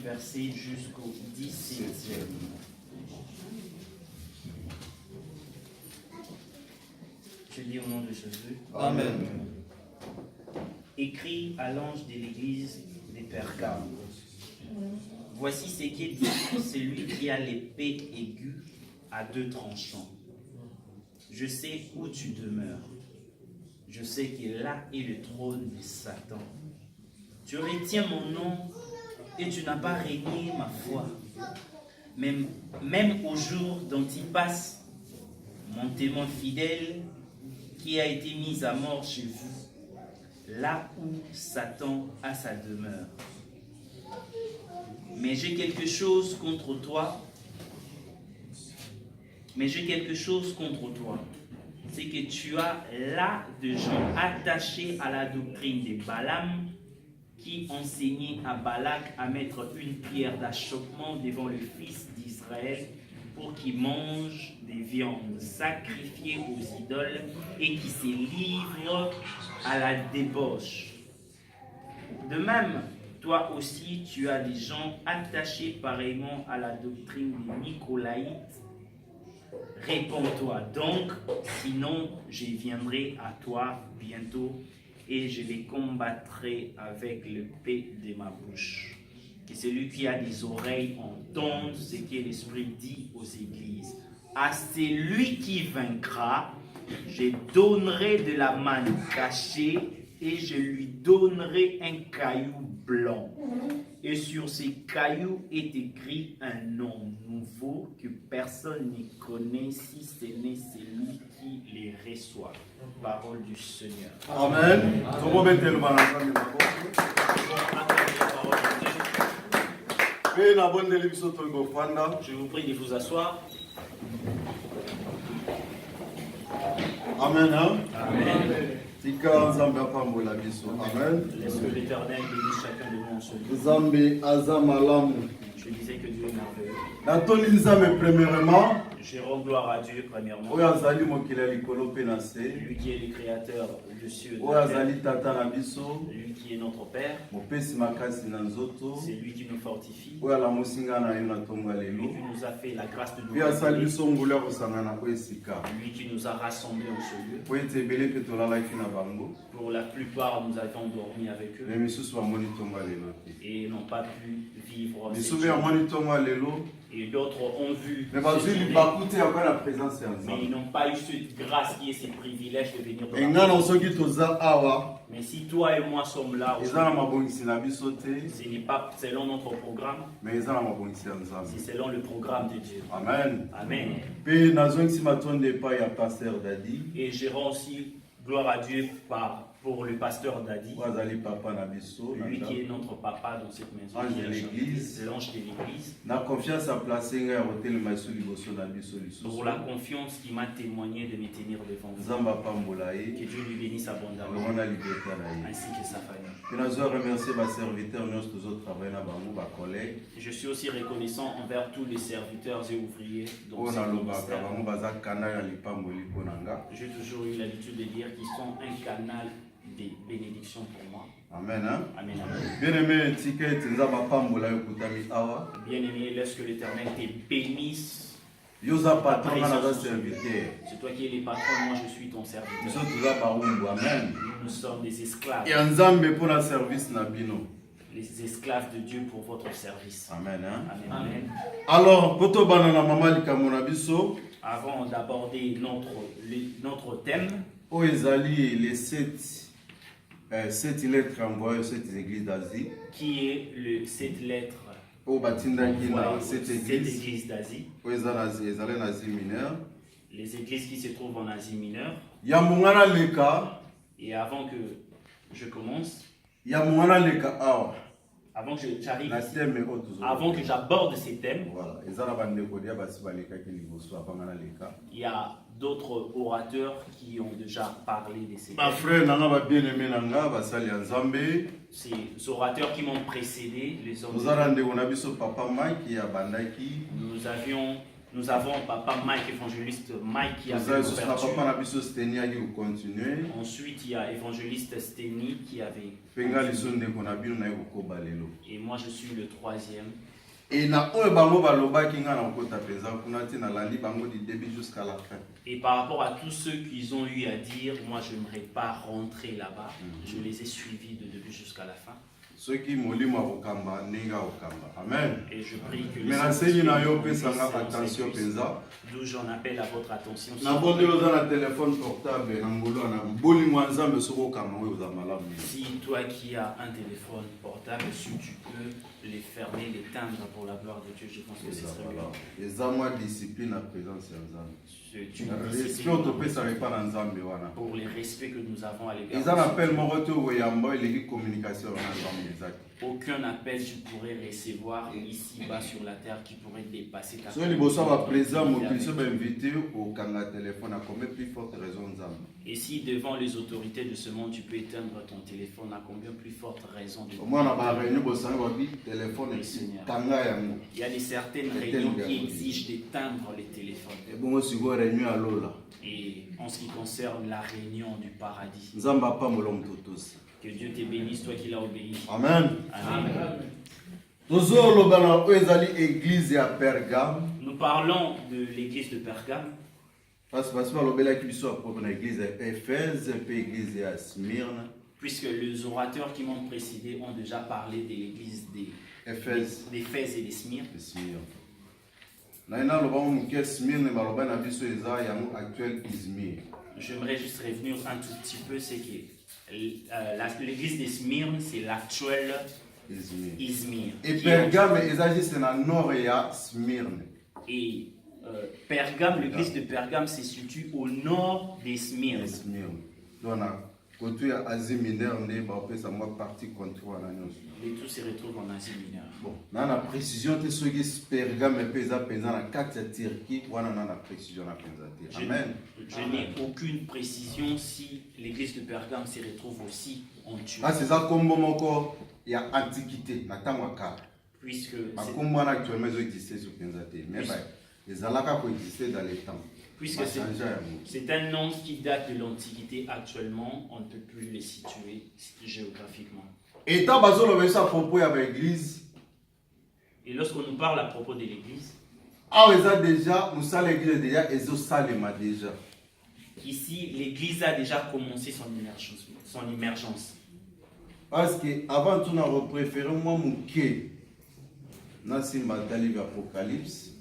Verset jusqu'au 17e. Je lis au nom de Jésus. Amen. Écrit à l'ange de l'église des Pergame. Voici ce qu'est dit celui qui a l'épée aiguë à deux tranchants. Je sais où tu demeures. Je sais que là est le trône de Satan. Tu retiens mon nom et tu n'as pas régné ma foi. Même au jour dont il passe, mon témoin fidèle qui a été mis à mort chez vous, là où Satan a sa demeure. Mais j'ai quelque chose contre toi. C'est que tu as là de gens attachés à la doctrine de Balaam, qui enseignait à Balak à mettre une pierre d'achoppement devant le fils d'Israël pour qu'il mange des viandes sacrifiées aux idoles et qui se livre à la débauche. De même, toi aussi, tu as des gens attachés pareillement à la doctrine des Nicolaïtes. Réponds-toi donc, sinon je viendrai à toi bientôt et je les combattrai avec l'épée de ma bouche. Que celui qui a des oreilles entende ce que l'Esprit dit aux églises. À celui qui vaincra, je donnerai de la manne cachée et je lui donnerai un caillou blanc. Et sur ces cailloux est écrit un nom nouveau que personne ne connaît si ce n'est celui qui les reçoit. Parole du Seigneur. Amen. Je vous prie de vous asseoir. Amen. Amen. Amen. Laisse que l'Éternel bénisse chacun de nous en ce lieu. Zambi azamalamu. Je disais que Dieu est merveilleux. Natoni nzambe premièrement. Je rends gloire à Dieu premièrement. Oyo azali mokili ya likolo pe na se. Lui qui est le créateur des cieux et de Oyo la terre. azali tata na biso. Lui qui est notre Père. Mopesi makasi na nzoto. C'est lui qui nous fortifie. Oyo alamusi nga na yo na tongo ya Lui lelo. qui nous a fait la grâce de nous Pe asali rencontrer. biso ngolu ya kosangana po esika. Lui qui nous a rassemblés en ce lieu. Po ete ebele pe tolalaki na bango. Pour la plupart, nous avions dormi avec eux Me misusu bamoni tongo ya lelo te. et n'ont pas pu vivre cette Misusu journée. bamoni tongo ya lelo. Et d'autres ont vu Me cette bazwi journée, libaku te ya kwa na présence ya mais nzambe. ils n'ont pas eu cette grâce qui est ce privilège de venir dans la Engana maison. soki toza awa. Mais si toi et moi sommes là, Eza na aujourd'hui, mabongisi na biso te. ce n'est pas selon notre programme, Me eza na mabongisi ya nzambe. c'est selon le programme de Dieu. Amen. Amen. Pe nazongisi matondo epai ya pasteur Dadi. Et je rends aussi gloire à Dieu pour le pasteur Dadi, Oyo azali papa na biso. na lui qui ndako. est notre papa dans cette maison, Ange qui est de l'église. l'ange de l'église, Na confiance aplace ngai ya kotelema biso liboso na biso pour lisusu. la confiance qui m'a témoigné de me tenir devant vous. Nzambe apambola ye. Que Dieu lui bénisse abondamment, Alongo na liberté na ye. ainsi que sa famille. Pe nazwa remercier baserviteur nyonso tozotravaille na bango bacollègue. Je suis aussi reconnaissant envers tous les serviteurs et ouvriers dans Oyo ce nalobaka ministère. bango baza canal ya lipamboli mpo na nga. J'ai toujours eu l'habitude de dire qu'ils sont un canal de bénédiction pour moi. Amen. Hein? Amen, amen. Bien aimé tika ete nzambe apambola yo ekutami awa. Bien-aimé, laisse que l'Éternel te bénisse. Yo oza patron nga naza serviteur. C'est toi qui es le patron, moi je suis ton Biso serviteur. toza bawumbu. Amen. Nous sommes des esclaves Ya nzambe mpo na service na bino. les esclaves de Dieu pour votre service. Amen. Hein? Amen. Amen. Alors, poto banana mama likamona biso. Avant d'aborder notre thème, Oh, ezali les 7 lettres envoyées aux 7 églises d'Asie. qui est cette lettre Oh, batindaki na envoyée aux 7 7 églises. églises d'Asie, Oh, ezali en Asie mineure. les églises qui se trouvent en Asie mineure. Ya mungana leka. Et avant que je commence, Ya mungana leka awa. avant que j'arrive Na ici, thème otuzo. avant que j'aborde ces thèmes, Voilà. Ezala bandeko dia basi baleka ki liboso apangana leka. il y a d'autres orateurs qui ont déjà parlé de ces Ba thèmes. frère nanga ba bien-aimé nanga basali ya Nzambe. Ces orateurs qui m'ont précédé, les hommes de Ozala Dieu. ndeko na biso papa Mike ya bandaki. Nous avons papa Mike, évangéliste Mike qui a fait Ozala sous na l'ouverture. papa na biso Stenia qui continuer. Ensuite, il y a évangéliste Steny qui avait. Penga liso ndeko na bino na kokoba lelo. Et moi, je suis le troisième. Et na oyo bango balobaki nga na kota penza kuna ti na landi bango du début jusqu'à la fin. Et par rapport à tous ceux qu'ils ont eu à dire, moi, je n'aimerais pas rentrer là-bas. Je les ai suivis de début jusqu'à la fin. Soki molimo akokamba ndenge akokamba. Amen. Et je prie que Mais nasengi na yo puisse pesanga attention penza. d'où j'en appelle à votre attention. Na bondi oza na téléphone portable na ngolo na bolingo nzambe soko okamba oyo oza malamu. Si toi qui as un téléphone portable, si tu peux les fermer, l'éteindre pour la gloire de Dieu, je pense que ce serait mieux. Eza mwa discipline na présence ya Nzambe. C'est une Respect discipline topesaka epa na Nzambe wana. pour les respects que nous avons à l'égard. Eza na de appel Dieu. moko te oyamba eleki communication na Nzambe ezaki. Aucun appel tu pourrais recevoir ici-bas sur la terre qui pourrait dépasser ta So liboso ba président mokili so ba invité okanga téléphone à combien plus forte raison Nzambe. Et si devant les autorités de ce monde tu peux éteindre ton téléphone, à combien plus forte raison de Au moins na ba réunion bosanga ba bi téléphone tanga yango. Il y a des certaines réunions qui exigent d'éteindre les téléphones. Et bon siko réunion à lola. Et en ce qui concerne la réunion du paradis, Nzambe apa molom totos. que Dieu te bénisse, toi qui l'as obéi. Amen. Amen. Tozo lobana o ezali église ya Pergame. Nous parlons de l'église de Pergame, Parce que balobelaki biso propre na église ya Éphèse pe église ya Smyrne. puisque les orateurs qui m'ont précédé ont déjà parlé de l'église Éphèse. d'Éphèse et de Smyrne. Smyrne. Na ina loba moke Smyrne baloba na biso eza yango actuel Izmir. J'aimerais juste revenir un tout petit peu, c'est que l'église de Smyrne, c'est l'actuel Izmir. Izmir. Et qui est- Pergame eza juste na nord ya Smyrne. Et Pergame, l'église de Pergame se situe au nord des Smyrne. Smyrne. Donc na côté ya Asie mineure nde bapesa mwa partie contre wana nyonso. Et tout se retrouve en Asie mineure. Bon, na précision te soki Pergame mpe eza penza na kati ya Turquie wana na précision na penza te. Amen. Je n'ai aucune précision si l'église de Pergame se retrouve aussi en Turquie, Kasi eza kombo moko ya antiquité na ntango ya kala. puisque Makombo wana actuellement ezoexiste sur penza te. Mais ba ezalaka koexiste dans les temps. puisque c'est un nom qui date de l'Antiquité. Actuellement, on ne peut plus les situer géographiquement. Et tant bazoloba biso à propos ya baéglise, Et lorsqu'on nous parle à propos de l'église, awa eza déjà mosala église déjà ezosalema déjà. ici, l'église a déjà commencé son émergence. Parce que avant tout, on a préféré moi moké na simba tali Apocalypse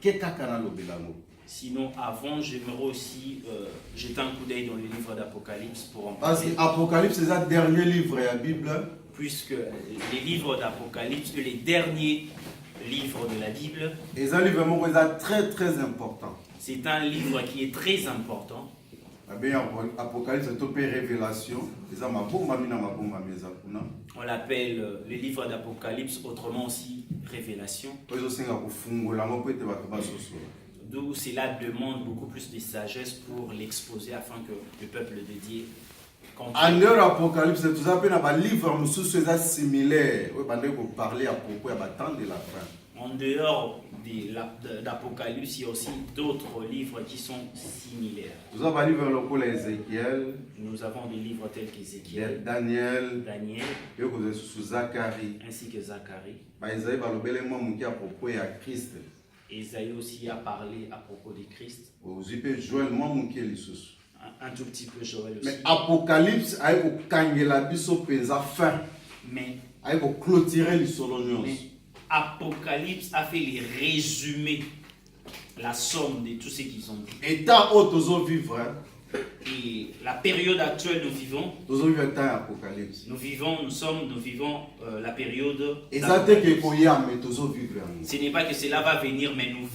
ke kaka na lobelango. Sinon, avant, j'aimerais aussi jeter un coup d'œil dans le livre d'Apocalypse pour en Parce parler. que Apocalypse c'est le dernier livre de la Bible. Puisque les livres d'Apocalypse, les derniers livres de la Bible, Et c'est un livre vraiment très très important. c'est un livre qui est très important. Apocalypse c'est une révélation. C'est ma bomba mina ma bomba meza kuna. On l'appelle le livre d'Apocalypse, autrement aussi Révélation. Ozo senga kufungola ngo pete bato basoso. D'où cela demande beaucoup plus de sagesse pour l'exposer afin que le peuple de Dieu En dehors d'Apocalypse, tout ça, il y a des livres similaires. Vous allez parler à propos de temps de la fin. En dehors d'Apocalypse, il y a aussi d'autres livres qui sont similaires. Vous avez des livres comme Ézéchiel, Nous avons des livres tels qu'Ézéchiel, Daniel, Daniel, Zacharie. ainsi que Zacharie. Isaïe va le à propos de Christ. Isaïe aussi a parlé à propos de Christ. Vous avez Joël, moi, Un tout petit peu Joël aussi. mais Apocalypse a eu au kangela biso penza fin. Mais ayeko clôturer lisolo Mais nyonso. Apocalypse a fait les résumés, la somme de tout ce qu'ils ont dit. État oyo tozovivre, Et la période actuelle, tozovivre temps ya Apocalypse. nous vivons la période. Eza te ke koya mais tozovivre yango. Ce n'est pas que cela va venir, mais nous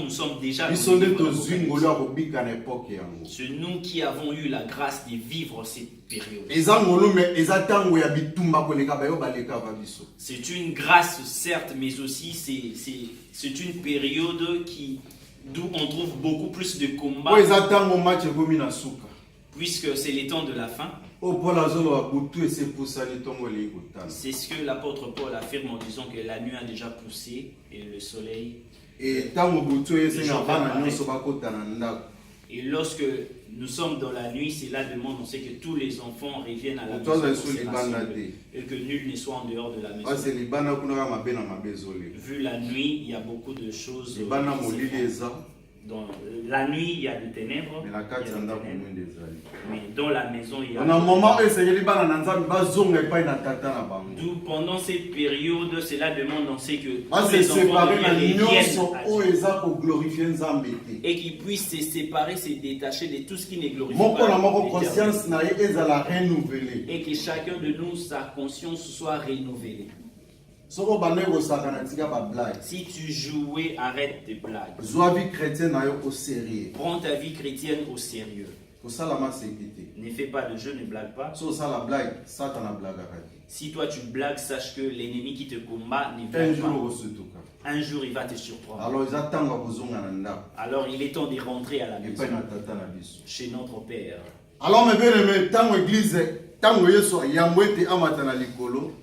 sommes déjà. Biso nde tozwi ngolu ya kobika na époque yango. C'est nous qui avons eu la grâce de vivre cette période. Eza ngolu mais eza tango ya bitumba koleka bayo baleka ba biso. C'est une grâce, certes, mais aussi c'est une période d'où on trouve beaucoup plus de combats. Po eza tango match ekomi na suka. Puisque c'est les temps de la fin. O Paul azoloba butu ese pusani ntongo elei kotana. C'est ce que l'apôtre Paul affirme en disant que la nuit a déjà poussé et le soleil. Et tango butu esenga bana nyonso bakotana ndako. Et lorsque nous sommes dans la nuit, c'est là demande, on sait que tous les enfants reviennent à la maison et que nul ne soit en dehors de la maison. Vu la nuit, il y a beaucoup de choses. Dans la nuit, il y a des ténèbres. Mais dans la maison, il y a. D'où pendant cette période, cela demande, on sait que tous les enfants reviennent et qu'ils puissent se séparer, se détacher de tout ce qui ne glorifie pas. Et que chacun de nous, sa conscience soit renouvelée. Si tu jouais, arrête tes blagues. Prends ta vie chrétienne au sérieux. Ne fais pas de jeu, ne blague pas. Si toi tu blagues, sache que l'ennemi qui te combat ne blague pas. Un jour il va te surprendre. Alors il est temps de rentrer à la maison, chez notre Père. Alors mes bien-aimés, tant l'église,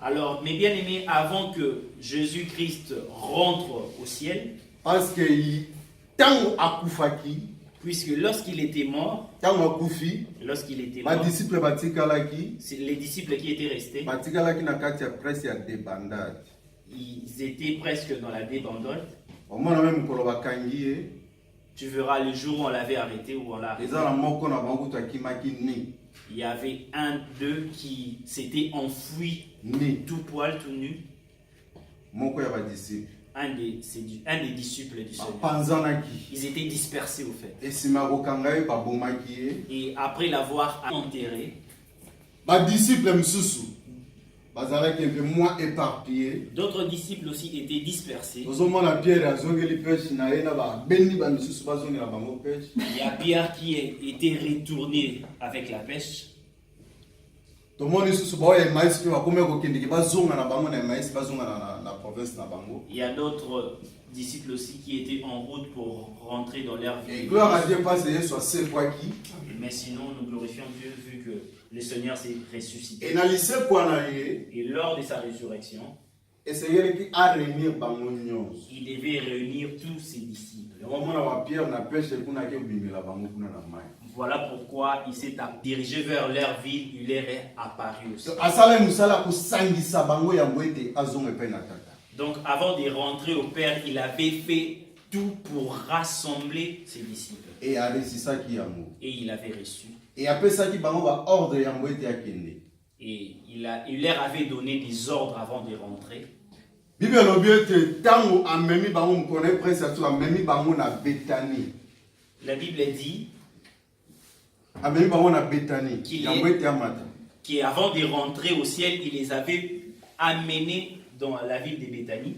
alors mes bien-aimés, avant que Jésus-Christ rentre au ciel, parce que tant akufaki, puisque lorsqu'il était mort, lorsqu'il était mort, c'est les disciples qui étaient restés, ils étaient presque dans la débandade. Tu verras le jour où on l'avait arrêté, où on l'a arrêté. Il y avait un d'eux qui s'était enfoui, tout poil, tout nu. Un des disciples du Seigneur. Ils étaient dispersés au fait. Et après l'avoir enterré, d'autres disciples aussi étaient dispersés. Il y a Pierre qui était retourné avec la pêche. Il y a d'autres disciples aussi qui étaient en route pour rentrer dans leur vie. Mais sinon, nous glorifions Dieu vu que le Seigneur s'est ressuscité. Et lors de sa résurrection, il devait réunir tous ses disciples. Voilà pourquoi il s'est dirigé vers leur ville, il leur est apparu aussi. Donc avant de rentrer au Père, il avait fait tout pour rassembler ses disciples. Et il avait reçu. Et il leur avait donné des ordres avant de rentrer. La Bible dit qu'avant de rentrer au ciel, il les avait amenés dans la ville de Béthanie.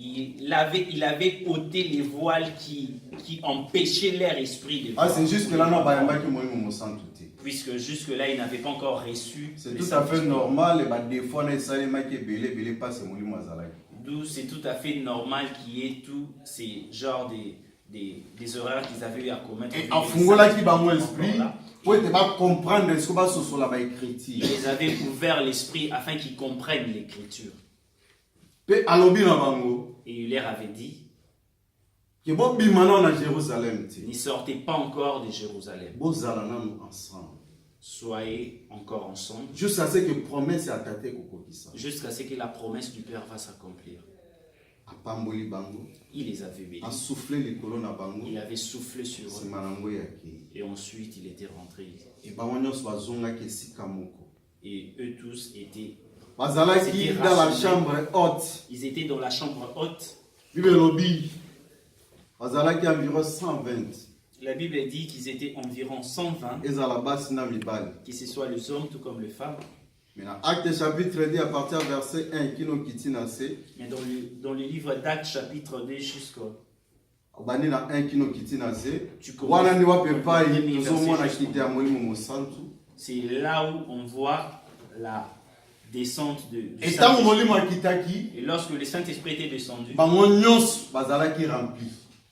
Il avait ôté les voiles qui empêchaient leur esprit de voir. C'est juste que là, puisque jusque-là, ils n'avaient pas encore reçu. C'est tout à fait normal. D'où c'est tout à fait normal qu'il y ait tous ces genres des erreurs qu'ils avaient eu à commettre. Et en fongola qui va l'esprit, pour comprendre ce que va se sur la écriture. Il les avait ouvert l'esprit afin qu'ils comprennent l'écriture. Et il leur avait dit, ne sortez pas encore de Jérusalem. Soyez encore ensemble. Jusqu'à ce que la promesse du Père va s'accomplir. apamboli bango, il les avait bénis, a soufflé les colonnes à bango, il avait soufflé sur eux, c'est manango yaki. et ensuite il était rentré. Et bango nyonso bazonga ke sika moko. Et eux tous étaient, Bazalaki dans la chambre haute. ils étaient dans la chambre haute. Bible lobby. Bazalaki environ 120. La Bible dit qu'ils étaient environ 120, Et à la base na mibali. que ce soit les hommes tout comme les femmes. Maintenant, Acte chapitre 2 à partir verset 1 qui nous quitte nassé. Mais dans le livre d'Actes chapitre 2 jusqu'au Bani na 1 qui nous quitte nassé. Tu commences Wana ni wape au pai premier nous verset au moins jusqu'au- quitté à moïmo mosantu. c'est là où on voit la descente du Et tant Saint-Esprit. molimo kitaki, Et lorsque le Saint-Esprit était descendu, bango nyonso bazalaki rempli.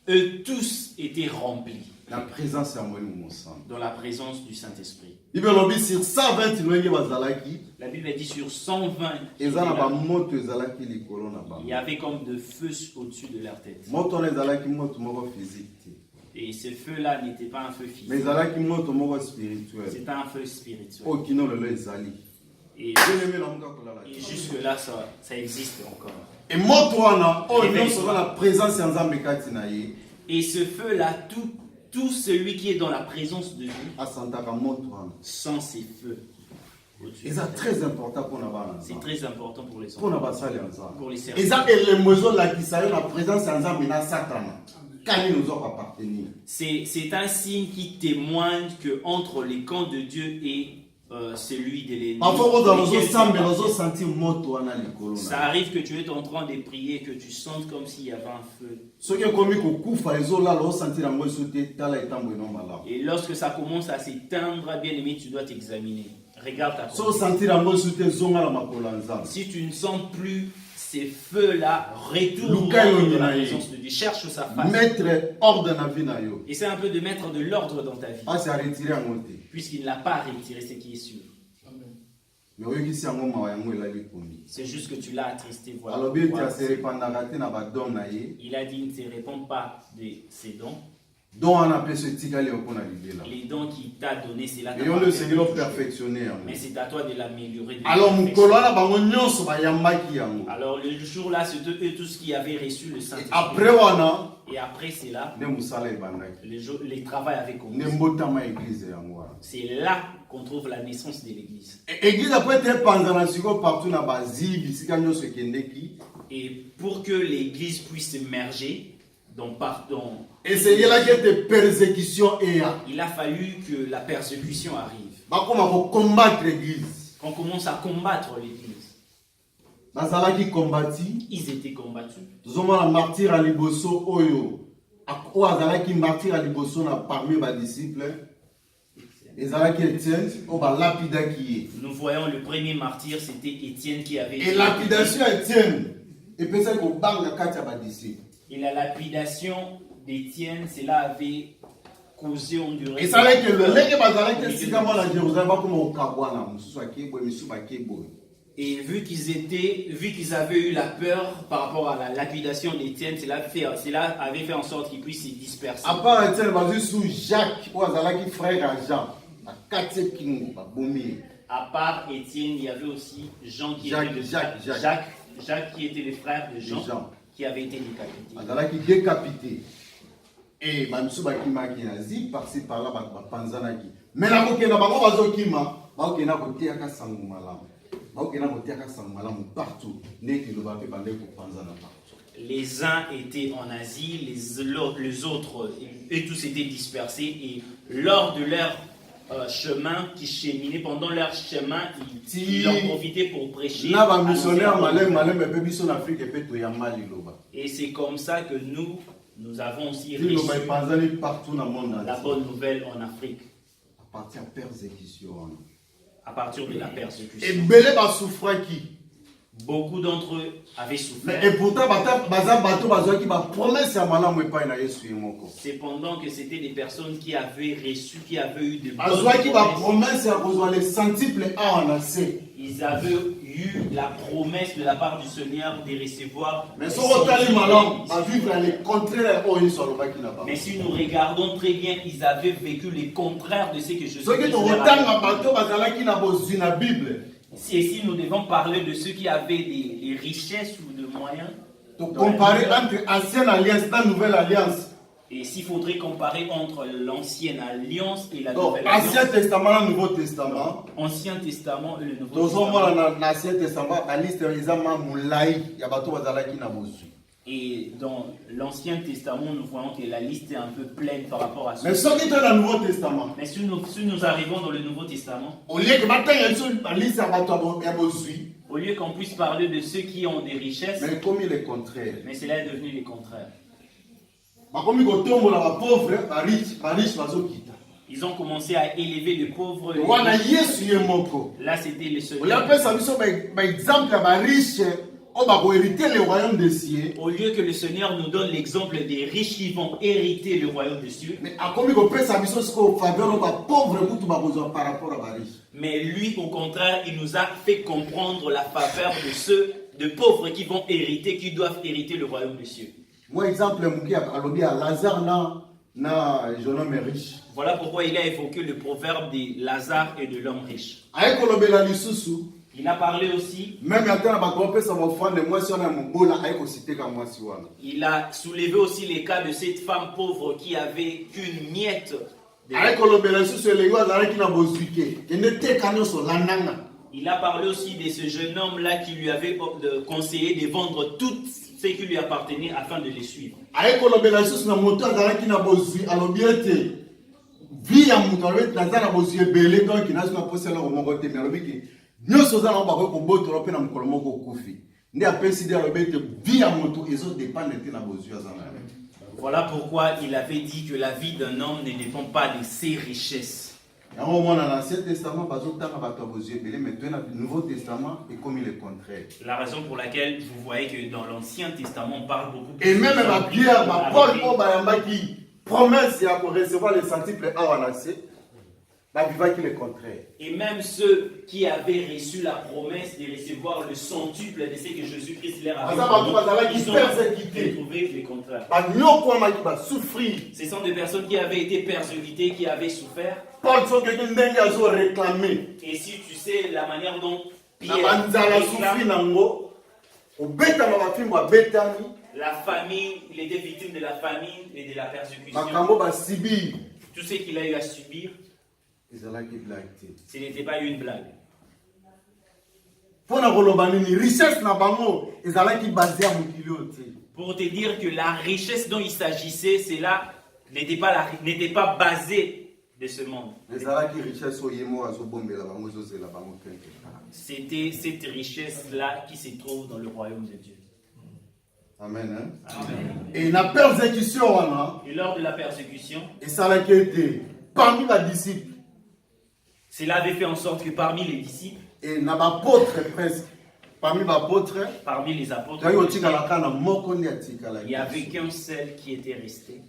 eux tous étaient remplis La présence ya moïmo mosantu. dans la présence du Saint-Esprit. Bible lobby sur 120 loenge bazalaki. La Bible dit sur 120, qui étaient Ezana ba là, moto ezalaki likolo na il bango. y avait comme de feux au-dessus de leur tête. Moto na ezalaki moto moko physique te. Et ce feu-là n'était pas un feu Mais physique, ezalaki moto moko spirituel. c'était un feu spirituel. Oyo kino lelo ezali. Et, Bien-aimé na muka kolala. et jusque-là, ça existe encore. Et moto wana oyo Réveille. nyonso la présence ya Nzambe kati na ye Et ce feu-là, tout celui qui est dans la présence de Dieu, asantaka moto wana. sent ces feux au-dessus. Eza très important mpona bana C'est Nzambe. très important pour les Mpona enfants, basali ya Nzambe. pour les serviteurs. Eza elembo ezolakisa yo na présence ya Nzambe na Satana. Kani nozoko appartenir. C'est un signe qui témoigne que entre les camps de Dieu et celui de l'ennemi, Parfois ozo lesquels ozosambe tu appartiens, ozosentir moto wana likolo ça na. arrive que tu es en train de prier, que tu sentes comme s'il y avait un feu. Soki ekomi kokufa ezolala osentir yango eso te tala etambo eno malamu. Et lorsque ça commence à s'éteindre, bien aimé, tu dois t'examiner. Regarde ta So conduite. osentir yango eso te zonga na makolo ya Nzambe. Si tu ne sens plus ces feux-là, retourne Luka dans la Yoninaye. présence de Dieu. Cherche sa face. Mettre ordre na vie na yo. Et c'est un peu de mettre de l'ordre dans ta vie. Asi aretire yango te. Puisqu'il n'a pas retiré ce qui est sûr. Mais oyokisi yango mawa yango elali komi. C'est juste que tu l'as attristé. Voilà. alobi ete Voilà. aserepandaka te na badon na ye Il a dit il ne te répond pas de ses dons. don wana mpe so etikali yo mpona libela Les dons qu'il t'a donnés, c'est là. eyo nde osengeli operfectionne yango. Mais c'est à toi de l'améliorer. de alors le mokolo perfectionner. wana bango nyonso bayambaki yango. Alors le jour-là, c'était eux tous qui avaient reçu le Saint-Esprit. Après wana Et après cela, nde mosala ebandaki les travaux avaient nde commencé. mbotama eglize yango wana. C'est là qu'on trouve la naissance de l'Église. eglize apo ete epanzana sikoyo partout na bazii bisika nyonso ekendeki Et pour que l'Église puisse émerger, esengelaki ete persécution eya il a fallu que la persécution arrive. bakoma kocombattre église. Qu'on commence à combattre l'Église. bazalaki kombati Ils étaient combattus. tozomona martyr ya liboso oyo oyo azalaki martyr ya liboso na parmi badisciple ezalaki Etienne oyo balapidaki ye. Nous voyons le premier martyr, c'était Étienne qui avait été. Et lapidation ya Etienne epesaki kobanga kati ya badisciple. Et la lapidation d'Étienne, cela avait causé enduré. esalaki lolenge bazalaki esika mwana na Jérusalem bakoma kokabwana mosusu akeboye misusu bakeboye. Et vu qu'ils avaient eu la peur par rapport à la lapidation d'Étienne, cela avait fait en sorte qu'ils puissent se disperser. À part Etienne bazwi su Jacques oyo azalaki frère ya Jean bakati ekingo babomi ye. À part Étienne, il y avait aussi Jean qui Jacques, était le Jacques. Jacques qui était le frère de Jean, Jean. qui avait été décapité. azalaki décapité et bamisu bakimaki na zi parci parla bapanzanaki mais na kokenda bango bazokima bakokenda kotiaka sango malamu bakokenda kotiaka sango malamu partout ndenge eloba mpe bandeki kopanzana partout. Les uns étaient en Asie, les autres, eux tous étaient dispersés et lors de leur chemin qui cheminait, pendant leur chemin, ils en profitaient pour prêcher. na bamissionnaire malemu epe biso na Afrique epe toyamba liloba Et c'est comme ça que nous avons aussi liloba reçu epanzani partout na monde la entier bonne nouvelle en Afrique à partir ya persécution wana. à partir de la persécution. ebele basouffraki Beaucoup d'entre eux avaient mais souffert. et pourtant baza bato bazwaki bapromese ya malamu epai na Yesu ye moko. Cependant que c'était des personnes qui avaient reçu, qui avaient eu de bonnes bazwaki promesses. bapromese ya kozwa le centuple awa na se. Ils avaient eu la promesse de la part du Seigneur de recevoir. Mais si on regarde malamu bavivre le contraire oyo Yesu alobaki na bango. Mais si nous regardons très bien, ils avaient vécu le contraire de ce que Jésus soki tokotanga bato bazalaki na bozwi na Bible Si nous devons parler de ceux qui avaient des richesses ou des moyens, Donc comparer entre ancienne alliance et la nouvelle alliance. Et s'il faudrait comparer entre l'ancienne alliance et la Donc nouvelle alliance, Ancien Testament et Nouveau Testament. Ancien Testament et le Nouveau Dans Testament. l'Ancien Testament, la liste est moulaï, il y a bateau bazalaki na bosu. Et dans l'Ancien Testament, nous voyons que la liste est un peu pleine par rapport à ce. Mais ce qui est dans le Nouveau Testament. Mais si nous arrivons dans le Nouveau Testament, Au lieu que maintenant il y a une liste à bateau à bosu. au lieu qu'on puisse parler de ceux qui ont des richesses, Mais comme il est contraire. mais cela est devenu le contraire. Comme il tombe la pauvre, la riche bazokita. Ils ont commencé à élever le pauvre. Wana Yesu ye moko. Là, c'était le seul. On appelle ça par exemple la riche. On va hériter le royaume des cieux. Au lieu que le Seigneur nous donne l'exemple des riches qui vont hériter le royaume des cieux. Mais à comme il peut ça mission ce qu'on faveur on va pauvre beaucoup par rapport à la riche. Mais lui, au contraire, il nous a fait comprendre la faveur de ceux de pauvres qui vont hériter, qui doivent hériter le royaume des cieux. Moi exemple à Lazare na jeune homme riche. Voilà pourquoi il a évoqué le proverbe de Lazare et de l'homme riche. Avec kolobela lisusu. Il a parlé aussi. Même à temps ba ça va faire de moi si on a mon bola avec cité comme moi si wana. Il a soulevé aussi les cas de cette femme pauvre qui avait qu'une miette. Avec kolobela lisusu les gars là qui na bozuke. Qui ne te kanyo so landanga. Il a parlé aussi de ce jeune homme-là qui lui avait conseillé de vendre tout ce qui lui appartenait afin de les suivre. Avec kolobela lisusu na moto là qui na bozu alobiete. Vie ya moto là na bozu belé donc qui na so poser là au mon côté mais alobiki. Nous sommes en train de botter au pénal colombo kofi. Nous avons décidé de vie à moto et autres dépendent de la mesure. Voilà pourquoi il avait dit que la vie d'un homme ne dépend pas de ses richesses. Dans l'Ancien Testament, mais dans le Nouveau Testament, et comme il est contraire. La raison pour laquelle vous voyez que dans l'Ancien Testament, on parle beaucoup plus. Et même ma Pierre, ma Paul, qui promesse pour recevoir les centiples à Wanassé. Et même ceux qui avaient reçu la promesse de recevoir le centuple de ce que Jésus-Christ leur avait promis, ils ont retrouvé le contraire. Ce sont des personnes qui avaient été persécutées, qui avaient souffert. Et si tu sais la manière dont Pierre la famine, il était victime de la famine et de la persécution. Tout ce qu'il a eu à subir, ce n'était pas une blague. Pour te dire que la richesse dont il s'agissait, cela n'était pas basée de ce monde. C'était cette richesse-là qui se trouve dans le royaume de Dieu. Amen. Hein? Amen. Et la persécution, et lors de la persécution, et ça l'a été parmi les disciples. Cela avait fait en sorte que parmi les disciples, et l'apôtre presque, parmi les apôtres, il n'y avait qu'un seul qui était resté.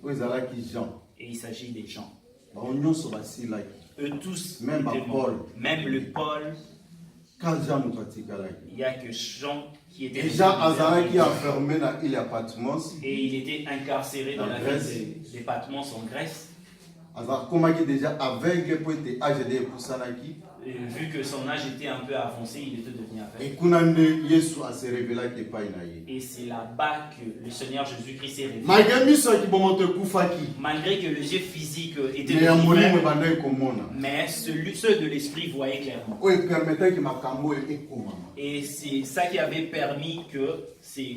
Et il s'agit des gens. Eux tous, même Paul, même le Paul, il n'y a que Jean qui était enfermé dans l'île de Patmos. Et il était incarcéré dans la ville de Patmos en Grèce. Déjà aveugle pour être âgé pour ça. Vu que son âge était un peu avancé, il était devenu aveugle. Et c'est là-bas que le Seigneur Jésus-Christ s'est révélé. Malgré que le yeux physique était devenu, mais ceux de l'esprit voyaient clairement. Et c'est ça qui avait permis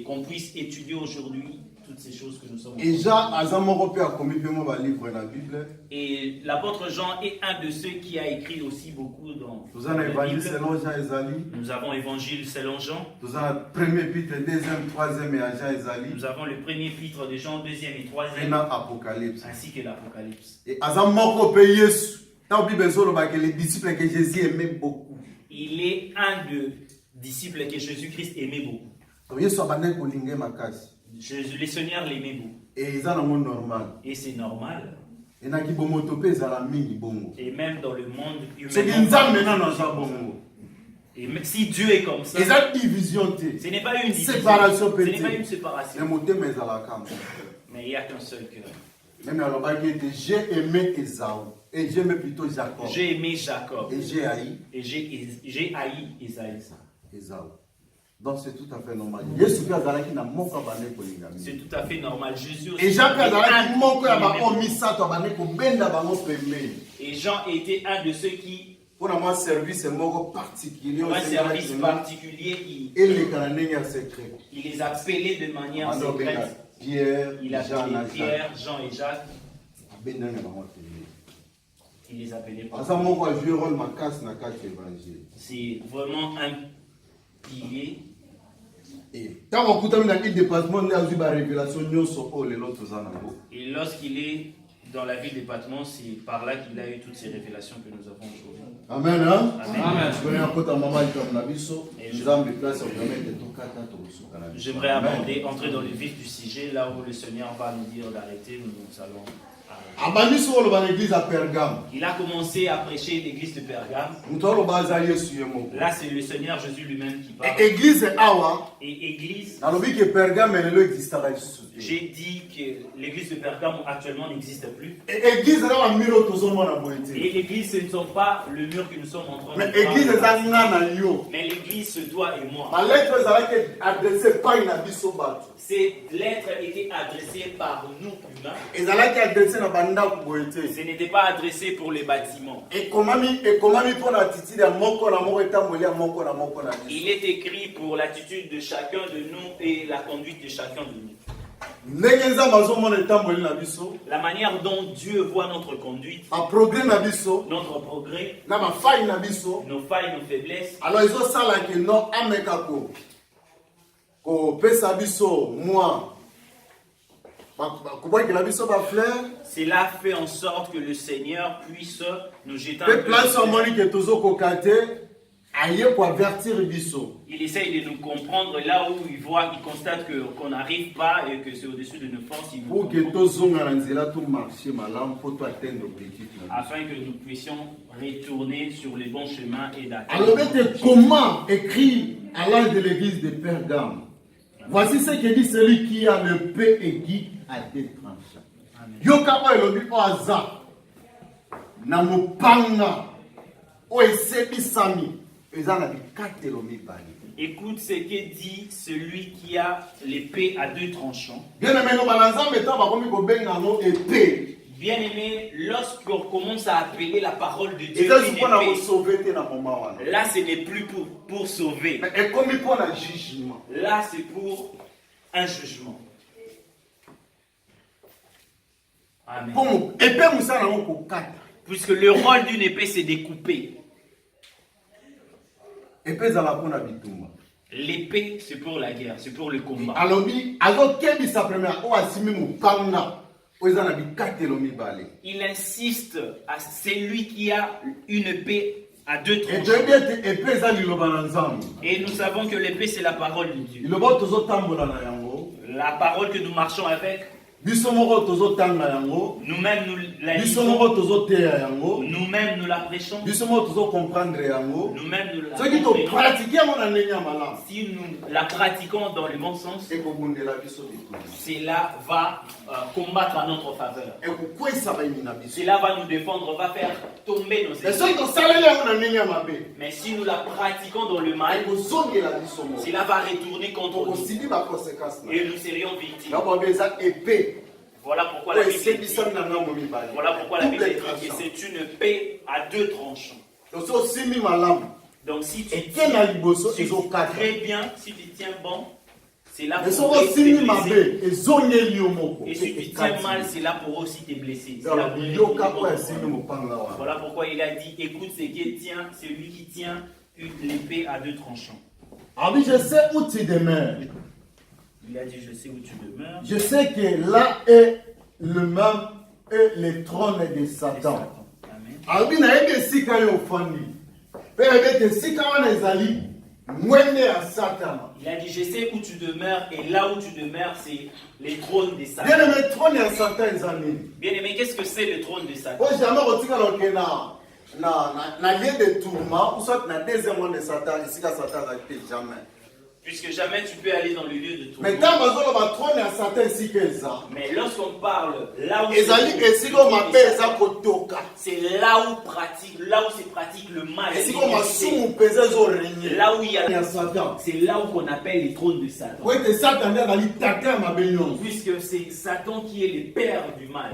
qu'on puisse étudier aujourd'hui toutes ces choses que nous sommes. Et l'apôtre Jean est un de ceux qui a écrit aussi beaucoup dans la Bible. Nous avons Évangile selon Jean. Nous avons le premier épître, deuxième, troisième et Jean Ezali. Nous avons le premier épître de Jean, deuxième et troisième. Apocalypse. Ainsi que l'Apocalypse. Et dans la Bible, les disciples que Jésus aimait beaucoup. Il est un des disciples que Jésus-Christ aimait beaucoup. Le Seigneur l'aimait beaucoup. Et c'est normal. Et c'est normal. Et même dans le monde humain. Et même si Dieu est comme ça, ce n'est pas une division. Séparation. Ce n'est pas une séparation. Mais il n'y a qu'un seul cœur. J'ai aimé Esaü. Et j'aimais plutôt Jacob. J'ai aimé Jacob. Et j'ai haï. Et j'ai haï Esaü. Donc c'est tout à fait normal. Yesu ki azalaki na moko bande ko lingami. C'est tout à fait normal. Jésus aussi. Et Jean ki azalaki moko ya ba omisato bande ko benda bango pembeni. Et Jean était un de ceux qui pour un service particulier, un service particulier il les appelait de manière secrète. Il appelait Pierre, Jean et Jacques. Il les appelait pas. C'est vraiment un pilier. Et lorsqu'il est dans la ville des Patmos, c'est par là qu'il a eu toutes ces révélations que nous avons aujourd'hui. Amen. Hein? Amen. J'aimerais entrer dans le vif du sujet, là où le Seigneur va nous dire d'arrêter, nous allons. Il a commencé à prêcher l'église de Pergame. Là, c'est le Seigneur Jésus lui-même qui parle. Et église, j'ai dit que l'église de Pergame actuellement n'existe plus. Et l'église, ce ne sont pas le mur que nous sommes en train de voir. Mais l'église, c'est toi et moi. Ces lettres étaient adressées par nous humains. Ce n'était pas adressé pour les bâtiments. Il est écrit pour l'attitude de chacun de nous et la conduite de chacun de nous. La manière dont Dieu voit notre conduite, notre progrès, nos failles, nos faiblesses. Alors ils ont ça là que non amekako ko pesa biso moi. Cela fait en sorte que le Seigneur puisse nous jeter un peu. Il essaye de nous comprendre là où il voit, il constate qu'on n'arrive pas et que c'est au-dessus de nos forces. Afin que nous puissions retourner sur les bons chemins et d'atteindre. Alors, comment écrit à l'âge de l'église de Pergame? Voici ce que dit celui qui a le paix et qui a des tranchants. Yoka elobi oaza na mopanga o esebi sami ezana bikatelo mibali. Écoute ce que dit celui qui a l'épée à deux tranchants. Bien-aimé, nous balançons maintenant bakomi ko benga no épée. Bien-aimé, lorsqu'on commence à appeler la parole de Dieu, là ce n'est plus pour sauver. Là c'est pour un jugement. Amen. Puisque le rôle d'une épée c'est découper. L'épée c'est pour la guerre, c'est pour le combat. Il insiste à celui qui a une épée à deux tranchants. Et nous savons que l'épée c'est la parole de Dieu. La parole que nous marchons avec. Nous-mêmes nous la lisons. Nous-mêmes nous la prêchons. Nous-mêmes nous la comprenons. Si nous la pratiquons dans le bon sens, cela va combattre en notre faveur. Cela va nous défendre, va faire tomber nos ennemis. Mais si nous la pratiquons dans le mal, cela va retourner contre nous. Et nous serions victimes. Voilà pourquoi la Bible dit que c'est une paix à deux tranchants. Donc si tu tiens très bien, si tu tiens bon, c'est là pour aussi te blesser. Et si tu tiens mal, c'est là pour aussi te blesser. Voilà pourquoi il a dit, écoute ce qui tient, celui qui tient l'épée à deux tranchants. Je sais où tu demeures. Il a dit, je sais où tu demeures. Je sais que là est le même et le trône de Satan. Amen. Il a dit, je sais où tu demeures, et là où tu demeures, c'est les trônes de Satan. Bien-aimé, qu'est-ce que c'est le trône de Satan? Puisque jamais tu peux aller dans le lieu de ton Mais tant que ba trône à Satan ici que ça. Mais lorsqu'on parle là où Ezali esiko mabe eza kotoka. c'est là où c'est pratique le mal. Esiko masumu peza zo régner. Là où il y a Satan. c'est là où qu'on appelle les trônes de Satan. Oui, que Satan a dit tata ma bénion. Puisque c'est Satan qui est le père du mal.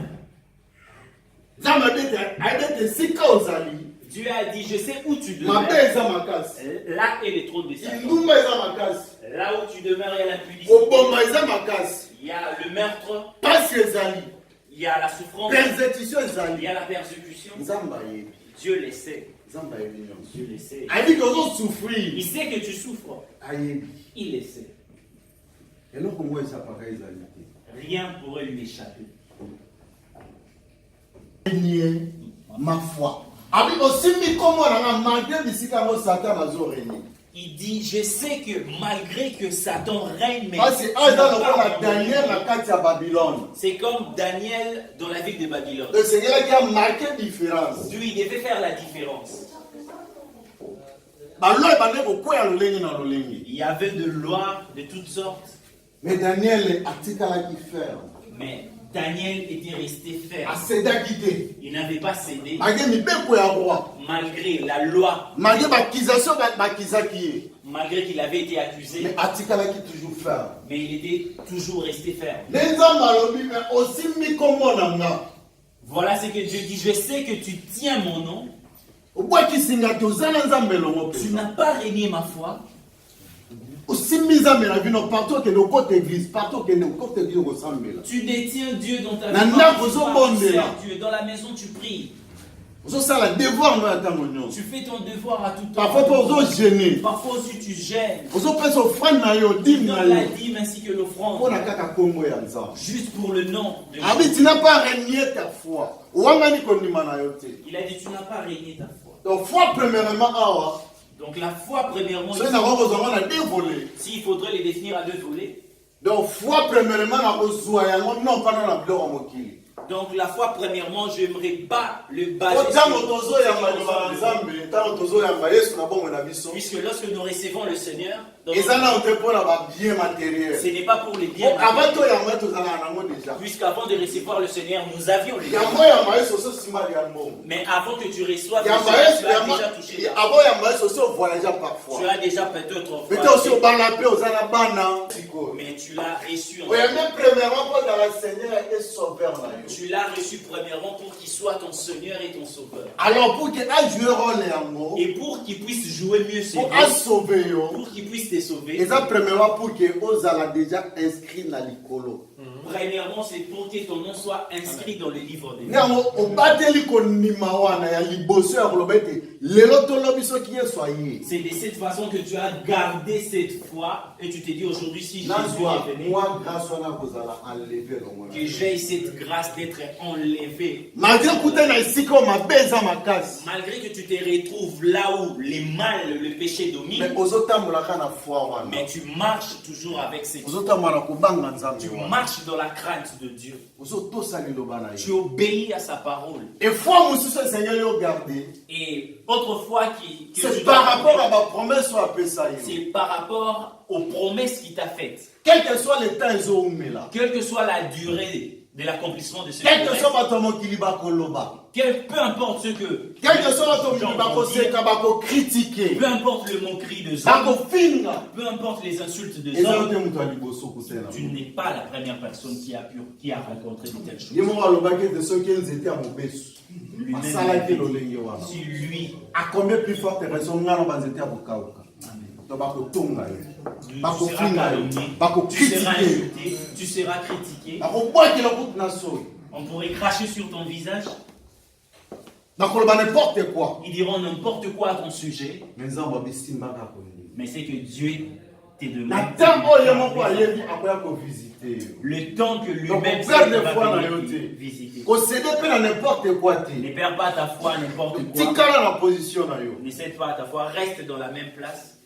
Zama bete adete sika ozali. Dieu a dit, je sais où tu demeures. Mabe eza makasi. Là est le trône de Satan. Indumba eza makasi. Là où tu demeures, il y a la pudicité. Oboma eza makasi. Il y a le meurtre. Pasi ezali. Il y a la souffrance. Persécution Il ezali. y a la persécution. Nzamba yebi. Dieu le sait. Nzamba yebi nyonso. Dieu le sait. Ali kozo souffrir. Il sait que tu souffres. Ayebi. Il le sait. Eloko ngo eza paka ezali te. Rien pourrait lui échapper. Ma foi. Abi osimi komo na malgré bisika ngo Satan azo régner. Il dit, je sais que malgré que Satan règne, mais Parce que Adam lokola Daniel na kati ya Babylone. c'est comme Daniel dans la ville de Babylone. Le Seigneur qui a marqué différence. Lui, il devait faire la différence. Balo ebande kokwea lolengi na lolengi. Il y avait de lois de toutes sortes, Mais Daniel atikalaki ferme. mais Daniel était resté ferme. Asedaki te. Il n'avait pas cédé Malgré mibeko ya roi. malgré la loi, Malgré bakization bakizaki ye. malgré qu'il avait été accusé, Mais atikalaki toujours ferme. mais il était toujours resté ferme. Nzamba lobi mais osimi komo na nga. Voilà ce que Dieu dit. Je sais que tu tiens mon nom. Obwaki singa te ozana nzambe longo Tu pe. n'as pas régné ma foi. Osimi nzambe na bino partout que le côté église, partout que le côté église ressemble. Tu détiens Dieu dans ta Na vie. ndako Tu ozobondela. sers Dieu. Dans la maison, tu pries. Ozosala devoir no ya ntango nyonso. Tu fais ton devoir à tout Parfois mpo temps. ozogene. Parfois aussi, tu gênes. Ozopesa offrande na yo Tu dîme na donnes la yo. dîme ainsi que Mpo l'offrande. na kaka kombo ya nzambe. Juste pour le nom de Abi Dieu. tu n'as pas régné ta foi. Owangani kondima na yo te. Il a dit, tu n'as pas régné ta foi. Donc foi premièrement awa. Donc la foi, premièrement, Soki na kozonga na deux volets. s'il faudrait les définir à deux volets. Donc foi premièrement na kozwa yango non pas na biloko mokili. Donc la foi, premièrement, je n'aimerais pas le baser Ntango sur- tozoyamba liba na nzambe, ntango tozoyamba Yesu na bongo na biso. Puisque lorsque nous recevons le Seigneur, dans Eza notre- na te mpona ba bien matériel. ce n'est pas pour les biens Avant matériels. toyamba tozala nango déjà. Puisqu'avant de recevoir le Seigneur, nous avions les biens. Yango yamba Yesu so simali ya mbongo. Mais avant que tu reçoives le Yamba Seigneur, Yesu tu as yamba déjà touché la- avant yamba Yesu so voyager parfois. Tu as déjà peut-être Peut-être aussi au bana pe ozala bana. Siko. mais tu l'as reçu. Oyambe premièrement pour dans le Seigneur et sauveur na yo. Tu l'as reçu premièrement pour qu'il soit ton Seigneur et ton Sauveur. Alors pour que a jouer rôle yango, Et pour qu'il puisse jouer mieux ses pour rôles, a sauver yo. pour qu'il puisse te sauver, Et ça premièrement pour que ozala déjà inscrit na likolo. premièrement, c'est pour que ton nom soit inscrit dans le livre des vies. Nyango obateli konima wana ya liboso ya koloba ete lelo tolobi soki Yesu aye. C'est de cette façon que tu as gardé cette foi et tu te dis aujourd'hui si Jésus Nazwa est venu, moi grâce wana kozala enlever longo. que j'ai cette grâce d'être enlevé. Malgré kuta na isiko mabeza makasi. Malgré que tu te retrouves là où les mal, le péché Mais domine, ozotambolaka na foi wana. mais tu marches toujours avec cette foi. Ozotambola kobanga nzambe Tu wana. marches dans la crainte de Dieu. Ozotosa liloba na Tu ye. obéis à sa parole. Et foi mosusu Seigneur yo garder. Et autrefois que C'est tu par dois rapport à ma promesse ou à Pesa yo. c'est par rapport aux promesses qu'il t'a faites. Quel que soit le temps ezoumela. Quelle que soit la durée de l'accomplissement de ce Quel que promesse, soit bato mokili bakoloba. peu importe ce que, Quel que soit bato gens mokili vont dire, bakoseka bakokritike. peu importe le moquerie de hommes, Bakofinga. peu importe les insultes de Eza yo hommes, te moto ya liboso kusena. tu n'es pas la première personne qui a rencontré de telles Ye choses. moko alobaki ete soki nzete ya mobesu Lui-même, asalaki lolenge wana. si lui, A combien plus forte raison nga na banzete ya kokauka. Amen. To bakotonga yo. Tu seras Bakofinga yo. calomnié, tu seras Bakokritike yo. insulté, tu seras critiqué. Bakobwakela kutu na soi. On pourrait cracher sur ton visage. Bakoloba n'importe quoi. Ils diront n'importe quoi à ton sujet. Mais nzambe abisimbaka koni. Mais c'est que Dieu te Na demande. ntango oyo moko ayebi akoya kovisite yo. Le temps que Donc, lui-même on perd sait des fois va dans venir le thé. visiter. Kosede mpe na n'importe quoi te. Ne perds pas ta foi à n'importe quoi. Tikala na position na yo. Ne cède pas à ta foi. Reste dans la même place.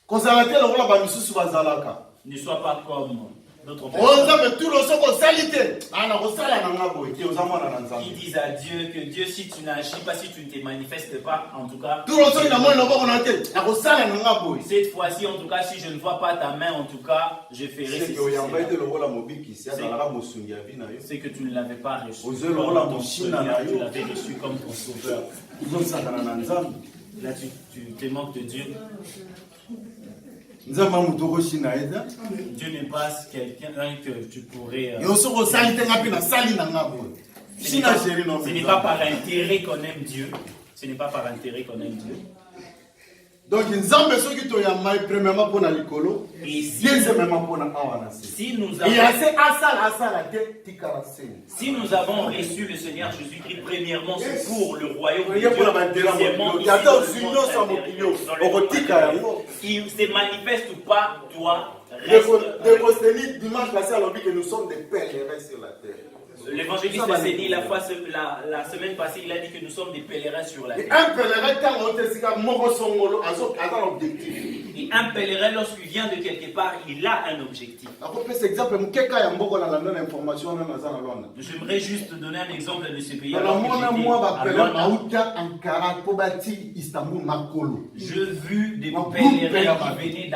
Kozala te lokola bamisusu bazalaka. Ne sois pas comme D'autres Oh, personnes Nzambe, tout le soko salité. Ah, na kosala na ngabo, qui aux amants na qui Nzambe. disent à Dieu que Dieu, si tu n'agis pas, si tu ne te manifestes pas, en tout cas, Tout le soko na moi na boko na te. Na kosala na ngabo. cette fois-ci, en tout cas, si je ne vois pas ta main, en tout cas, je ferai C'est ceci. que oyamba cela. ete lokola mobiki si azalaka mosungi ya vie na yo. C'est que tu ne l'avais pas reçu. Aux yeux, Comme Lola ton Moshina, Seigneur, na yo. tu l'avais reçu comme ton sauveur. Ozosakana na Nzambe. Là, tu te manques de Dieu. Nzambe amutoko shina eza. Dieu n'est pas quelqu'un que tu pourrais. Yo soko salité ngapi na sali na ngabo. Ce n'est Shina pas, chéri non. ce n'est pas par intérêt qu'on aime Dieu. Ce n'est pas par intérêt qu'on aime Dieu. Donc Nzambe soki to ya mai premièrement pour na likolo. Et si, Deuxièmement pour na awa na se. si nous Et avons, assez asala te tikala se. si nous avons reçu le Seigneur Jésus-Christ, premièrement, c'est pour le royaume de Oye Dieu. pour la bandera Deuxièmement, mo. ici, Tata dans le osinyo monde sa intérieur, mokilio. dans le monde Okotika intérieur. yango. Il se manifeste ou pas, toi, reste. De Costeni dimanche passé alors que nous sommes des pèlerins sur la terre. L'évangéliste s'est dit la semaine passée, il a dit que nous sommes des pèlerins sur la Et terre. un pèlerin quand on te sika moko songolo azo atteint l'objectif. Et un pèlerin, lorsqu'il vient de quelque part, il a un objectif. Ako pesa exemple mukeka ya mboko na landa na information na naza na Londres. J'aimerais juste donner un exemple de ce pays. Na Alors que mona j'étais moi ba à pèlerin Londres, auta Ankara po bati Istanbul makolo. j'ai vu des Un pèlerins groupe qui venaient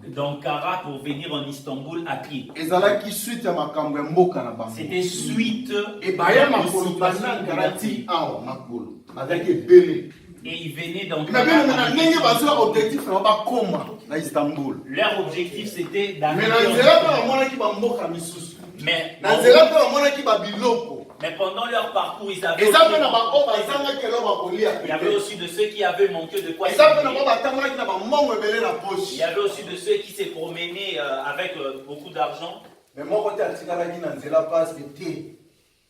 d'Ankara pour venir en Istanbul à pied. Ezalaki suite ya makambo ya mboka na bango. C'était suite Et baya aux makolo bana situations Ankara de ti awa makolo. Azaki ebele. et ils venaient Na bino na d'Ankara. ndenge bazwa objectif na ba koma na Istanbul. Leur objectif c'était Mais d'arriver na en nzela pe Istanbul. bamonaki bamboka misusu. Mais Na nzela pe bamonaki babiloko. pendant leur parcours, ils avaient Eza aussi pe na rencontré- bao bazangaki eloko bakolia. il y avait aussi de ceux qui avaient manqué de quoi se Eza pe na nourrir. bao batambolaki na bamongo ebele na Il poche. y avait aussi de ceux qui se promenaient avec beaucoup d'argent. Mais moko te atikalaki na nzela parce que te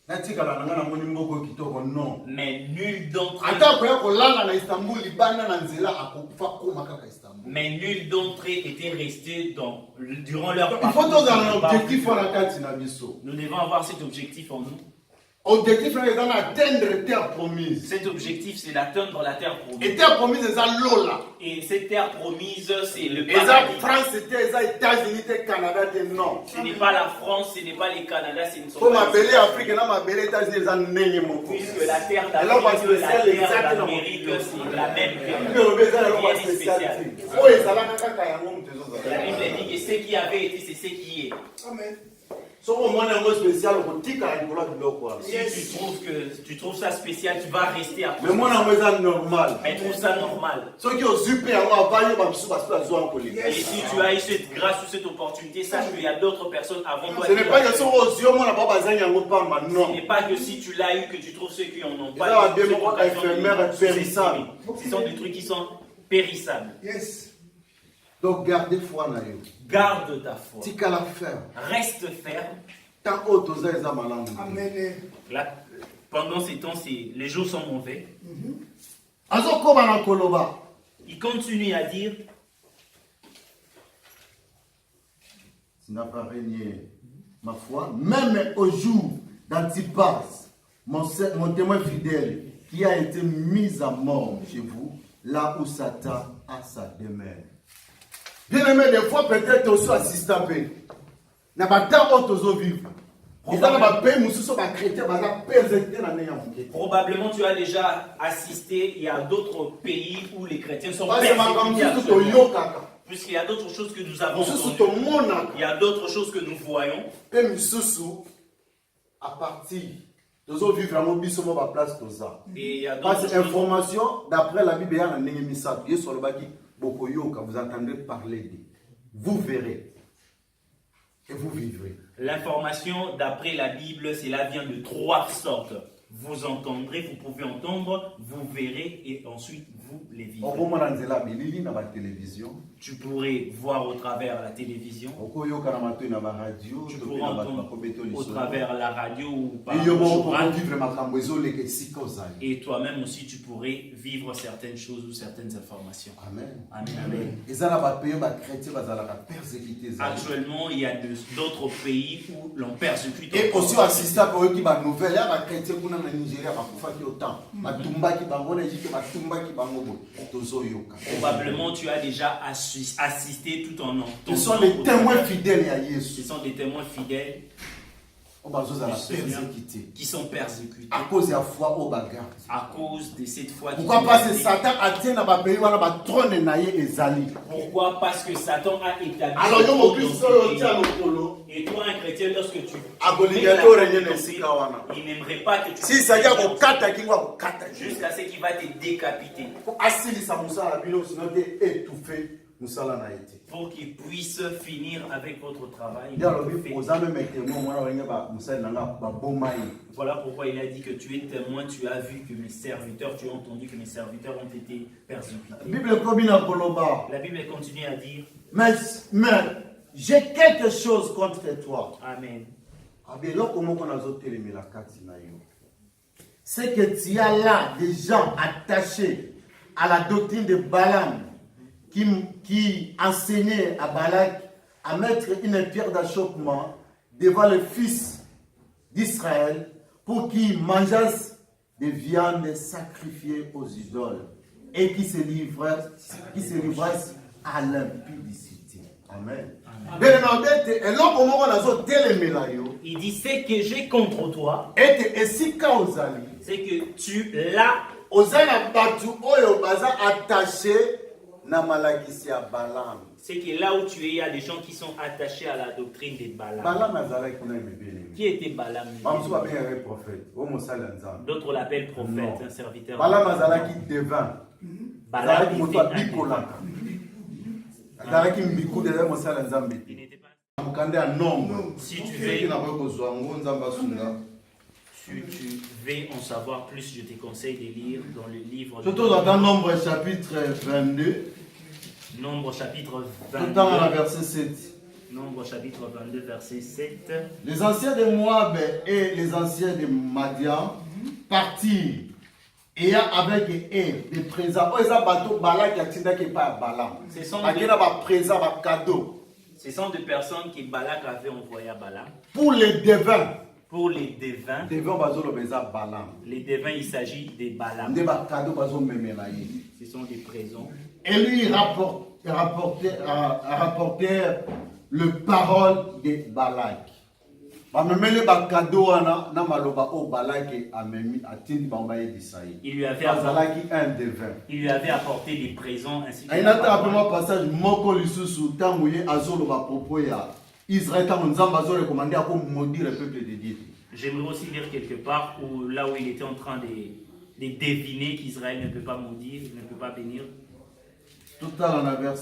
natikala na nga na moni mboko kitoko non. Mais nul d'entre Ata eux, akoya kolala na Istanbul libanda na nzela akokufa koma kaka Istanbul. mais nul d'entre eux étaient restés durant leur Il faut parcours. tozala na objectif wana kati na biso. Nous devons avoir cet objectif en nous. Objectif wana eza na atteindre terre promise. Cet objectif, c'est d'atteindre la terre Et promise. terre promise eza lola. Et cette terre promise, c'est le Eza paradis. France te eza États-Unis te Canada te non. Ce n'est pas la France, ce n'est pas les Canada, ce ne sont Po pas les mabele Afrique na mabele États-Unis eza ndenge moko. puisque la terre Alors, parce d'Afrique, que la c'est terre exact dans d'Amérique, mon c'est la même Mpe terre. obe eza na eloko ya Rien de spécial. spécialité. Oyo ezalaka kaka yango moto La ezozala. Bible dit que ce qui avait été, c'est ce qui est. Amen. Soki omoni yango spécial okotikala likolo ya biloko wana. Si tu trouves ça spécial, tu vas rester après. Mais mona yango eza normal. Mais trouve ça normal. Soki ozwi mpe yango avani bamisusu basi bazwa yango koleka. Et si tu as eu cette grâce ou cette opportunité, sache qu'il y a d'autres personnes avant toi. Ce qui n'est pas l'ont que fait. soki ozwi omona bao bazangi yango pamba Ce non. n'est pas que si tu l'as eu que tu trouves ceux qui en ont Ça pas. va eu, bien, cette moi, occasion de éphémère et sous-estimer. périssable. Ce sont des trucs qui sont périssables. Yes. Donc gardez foi na yo. Garde ta foi. Tikala ferme. Reste ferme. Tant oyo toza eza malamu. Amen. Là, pendant ces temps, les jours sont mauvais. Azokoba na koloba. Il continue à dire, Tu n'as pas régné ma foi, même au jour d'Antipas, mon témoin fidèle, qui a été mis à mort chez vous, là où Satan a sa demeure. Bien aimé, des fois peut-être aussi assistant. Na bata otozo vivre. Ils ont ma paix, mususo ba chrétien, ba persécuté na neya moké. probablement tu as déjà assisté, il y a d'autres pays où les chrétiens sont Parce que ma comme persécutés. mususo to actuellement. yokaka. Puisqu'il y a d'autres choses que nous avons Mususo entendues. to monaka. Il y a d'autres choses que nous voyons. Pe mususu à partir tozo vivre à biso mo ba place toza. Et il y a Parce d'autres que choses. information d'après la Bible, il y a un nengemisato. Yesu alobaki bokoyoka, vous entendrez parler de. Vous verrez et vous vivrez. L'information d'après la Bible, cela vient de trois sortes. Vous entendrez, vous pouvez entendre, vous verrez et ensuite vous les vivrez. Okomona nzela bilili na ba télévision. Tu pourrais voir au travers la télévision, Okoyoka na matoi na ba radio, tu to pourrais pe na ba entendre kobeto au lisolo. travers la radio ou par Et yo le mo journal. vivre makambo ezoleka esika ozali. Et toi-même aussi, tu pourrais vivre certaines choses ou certaines informations. Amen. Amen. Amen. Ezala ba pays ba chrétien bazalaka persécuté ezali. Actuellement, il y a d'autres pays où l'on persécute. Et encore. aussi assista pour qui ba nouvelle ya ba chrétien kuna na Nigeria ba kufaki autant. Batumbaki bango na Égypte batumbaki bango Probablement tu as déjà assisté tout en entendant. Ce sont les témoins fidèles à Jésus. Ce sont des témoins fidèles qui sont persécutés à cause de la foi au bagarre. À cause de cette foi. Pourquoi? Parce que Satan a tenu à pays où on trône naïe et zali. Pourquoi? Parce que Satan a établi. Alors yo mo Christ et toi un chrétien lorsque tu il n'aimerait pas que tu si ça y a au kata kingwa kata jusqu'à ce qu'il va te décapiter. Pour asili sa musala bilo sinon de étouffer musala na été. Pour qu'il puisse finir avec votre travail. Voilà pourquoi il a dit que tu es témoin, tu as vu que mes serviteurs, tu as entendu que mes serviteurs ont été persécutés. La Bible continue à dire, mais j'ai quelque chose contre toi. Amen. C'est que tu as là des gens attachés à la doctrine de Balaam qui enseignait à Balak à mettre une pierre d'achoppement devant le fils d'Israël pour qu'il mangeasse des viandes sacrifiées aux idoles et qui se livrasse à l'impudicité. Amen. Il dit, c'est que j'ai contre toi, c'est que tu l'as attaché. C'est que là où tu es, il y a des gens qui sont attachés à la doctrine de Balaam. Qui était Balaam? D'autres l'appellent prophète, un serviteur. Balaam était Si tu veux en savoir plus, je te conseille de lire dans le livre de Nombre chapitre 22. Nombre chapitre 22. Verset 7. Nombre chapitre 22, verset 7. Les anciens de Moab et les anciens de Madian partirent et avec eux des présents. Ce sont des personnes que Balak avait envoyées à Balaam. Pour les devins. Pour les devins. Les devins, il s'agit des Balaam. Ce sont des présents. Et lui rapportait le parole de Balak. Il lui avait apporté des présents ainsi que j'aimerais aussi lire quelque part où, là où il était en train de deviner qu'Israël ne peut pas maudire, ne peut pas bénir. Tout à l'heure,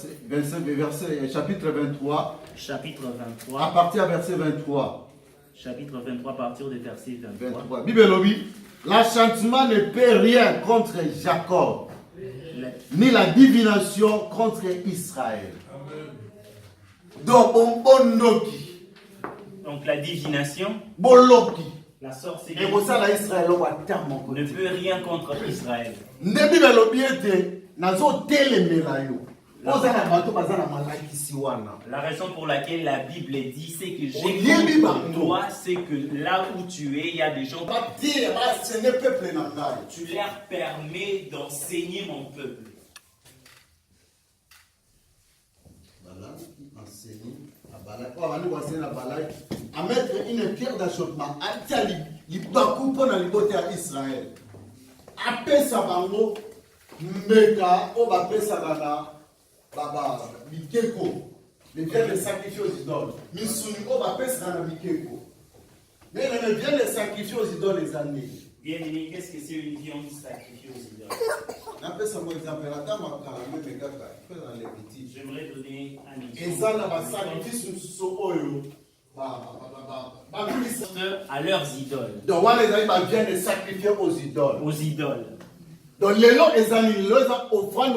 chapitre 23. Chapitre 23. À partir du verset 23. Chapitre 23, à partir du verset 23. Bible lobby. L'enchantement ne peut rien contre Jacob, ni la divination contre Israël. Donc la divination, la sorcellerie ne peut rien contre Israël. La raison pour laquelle la Bible dit c'est que j'ai contre toi, c'est que là où tu es, il y a des gens qui tu leur permets d'enseigner mon peuple. À mettre une pierre d'achoppement à Israël. Après ça, Meka, on va appeler ça Baba, Mikeko. Les biens de sacrifier aux idoles. Missouni, on va appeler ça Mikeko. Mais les biens de sacrifier aux idoles les années. Bien aimé, qu'est-ce que c'est une viande sacrifiée aux idoles? J'aimerais donner un exemple. À leurs idoles. Donc, on vient de sacrifier aux idoles. Aux idoles. Donc, les lots, les offrandes,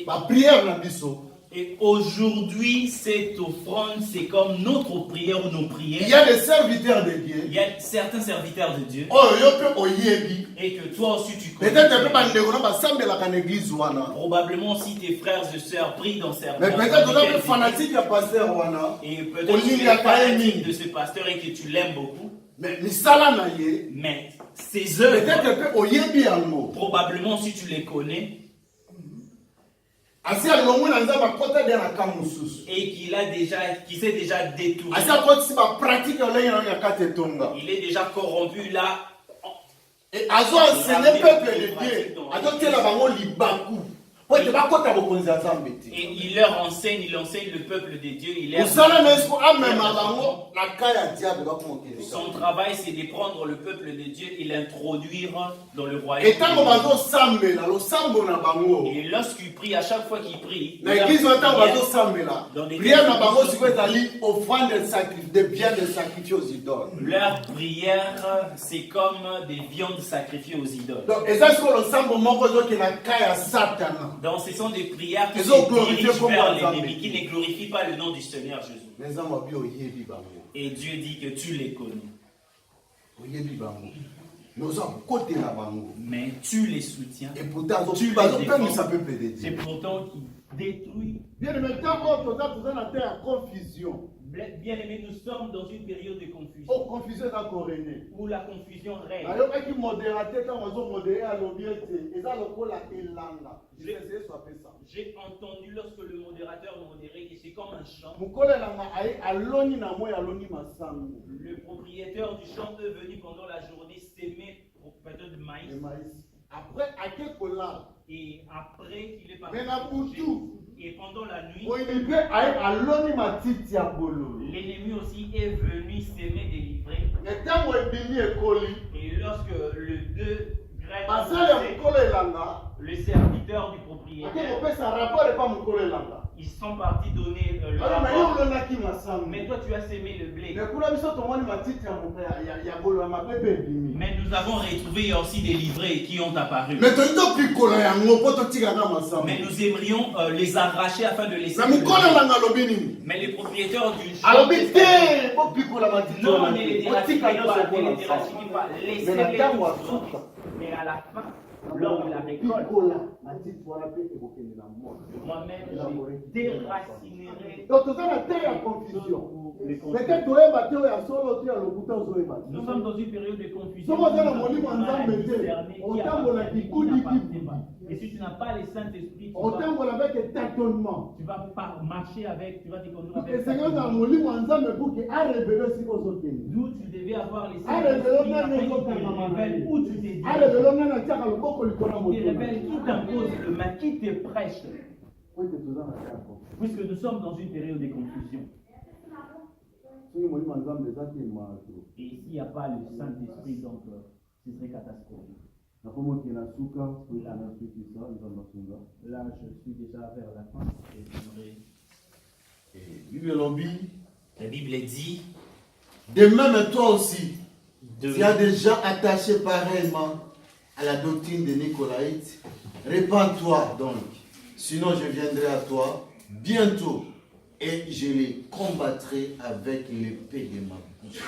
ma prière, et aujourd'hui, cette offrande, c'est comme notre prière ou nos prières. Il y a des serviteurs de Dieu. Il y a certains serviteurs de Dieu. Et que toi aussi tu connais. Probablement si tes frères et sœurs prient dans certains. Mais peut-être que tu es fanatique du pasteur. Et peut-être que tu es fanatique de ce pasteur et que tu l'aimes beaucoup. Mais Ses œuvres, peut-être que oyebi yango. probablement si tu les connais, Asi alongwe na nzamba kota de na kamususu. et qui s'est déjà détourné. Asi akoti ba pratique olenge na yakate tonga. Il est déjà corrompu là. Et azo enseigner peuple de Dieu. Azo tela bango libaku. Po te bakota bokonzi ya Nzambe te. Et il enseigne le peuple de Dieu. Son travail, c'est de prendre le peuple de Dieu et l'introduire dans le royaume. Et lorsqu'il prie, à chaque fois qu'il prie, leur prière, c'est comme des viandes sacrifiées aux idoles. Donc ce sont des prières qui se dirigent vers l'ennemi, qui ne glorifient pas le nom du Seigneur Jésus. Et Dieu dit que tu les connais. Mais tu les soutiens. Et pourtant, tu les défends. C'est pourtant qui détruit. Bien-aimés, nous sommes dans une période de confusion. Où la confusion règne. J'ai entendu lorsque le modérateur modérait et c'est comme un chant. Le propriétaire du champ est venu pendant la journée s'aimer au plateau de maïs. Et après qu'il est parti, et pendant la nuit, l'ennemi aussi est venu s'aimer délivrer. Et lorsque le deux graines, le serviteur du propriétaire, ils sont partis donner le rapport. Mais toi tu as sémé le blé. Mais nous avons retrouvé aussi des livrets qui ont apparu. Mais nous aimerions les arracher afin de les sémer. Mais les propriétaires du champ, non, ne les déracinez pas, laissez-les. Mais à la fin, lors de la récolte, moi-même, je déracinerai. Nous sommes dans une période de confusion. Et si tu n'as pas les Saint-Esprit, tu vas pas marcher avec, tu vas te conduire avec. D'où tu devais avoir les Saint-Esprit afin qu'ils te révèlent où tu t'es dit. Qui te révèle, qui t'impose le mal, qui te prêche. Puisque nous sommes dans une période de confusion. Et ici, il n'y a pas le Saint-Esprit, donc ce serait catastrophique. Là, je suis déjà vers la fin. La Bible dit, de même toi aussi, tu as déjà attaché pareillement à la doctrine des Nicolaïtes. Répands-toi donc, sinon je viendrai à toi bientôt et je les combattrai avec l'épée de ma bouche.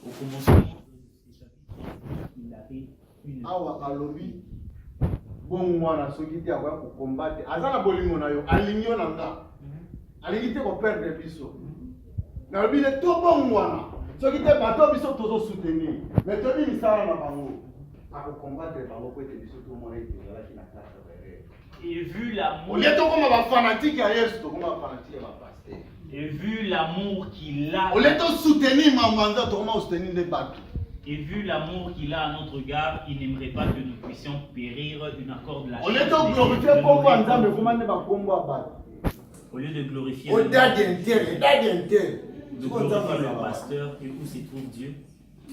au commencement du chapitre, il avait une. Awa alobi bon mwana soki te akoya ko combattre azana bolingo na yo alinyo na nga alingi te ko perdre biso na lobi le to bon mwana soki te bato biso tozo soutenir mais to bi misala na bango ako combattre bango ko te biso to mona ite la ki na kata et vu l'amour. Au lieu de comme ba fanatique à Yesu to comme ba fanatique ba pasteur. Et vu l'amour qu'il a. Au lieu de soutenir ma mandat to comme soutenir les bateaux. Et vu l'amour qu'il a à notre égard, il n'aimerait pas que nous puissions périr d'une accord de la chair. Au lieu de glorifier le pasteur et où se trouve Dieu,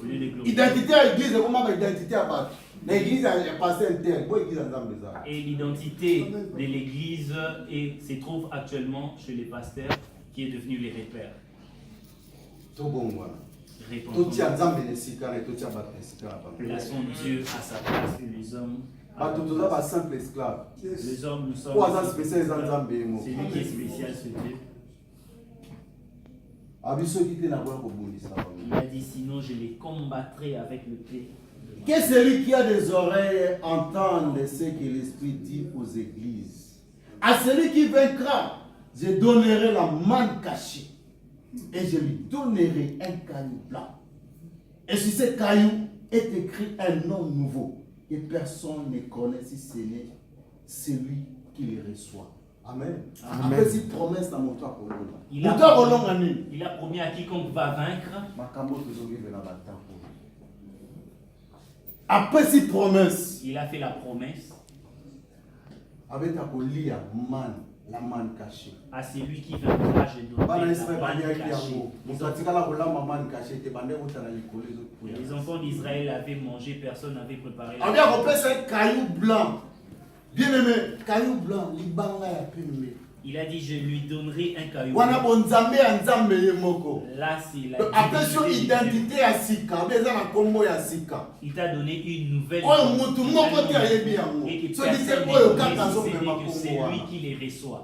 au lieu de glorifier. Identité à l'église, comment identité à battre? L'église a passé un tel, et l'identité de l'église se trouve actuellement chez les pasteurs qui est devenu les repères. Plaçons Dieu à sa place et les hommes. Les hommes, nous sommes. C'est lui qui est spécial, ce Dieu. Il a dit sinon je les combattrai avec le pied. Que celui qui a des oreilles entende ce que l'Esprit dit aux églises. À celui qui vaincra, je donnerai la manne cachée. et je lui donnerai un caillou blanc. Et sur ce caillou est écrit un nom nouveau que personne ne connaît si ce n'est celui qui le reçoit. Amen. Après cette promesse dans mon toit, il a promis à quiconque va vaincre. Après cette promesse, il a fait la promesse avec la manne cachée. À celui qui vaincra, je donnerai la manne cachée. Les enfants d'Israël avaient mangé, personne n'avait préparé la manne. Un caillou blanc. Bien aimé, caillou blanc, il a dit, je lui donnerai un caillou blanc. Là, c'est la identité à Sika. Il t'a donné une nouvelle identité. et que c'est lui qui les reçoit.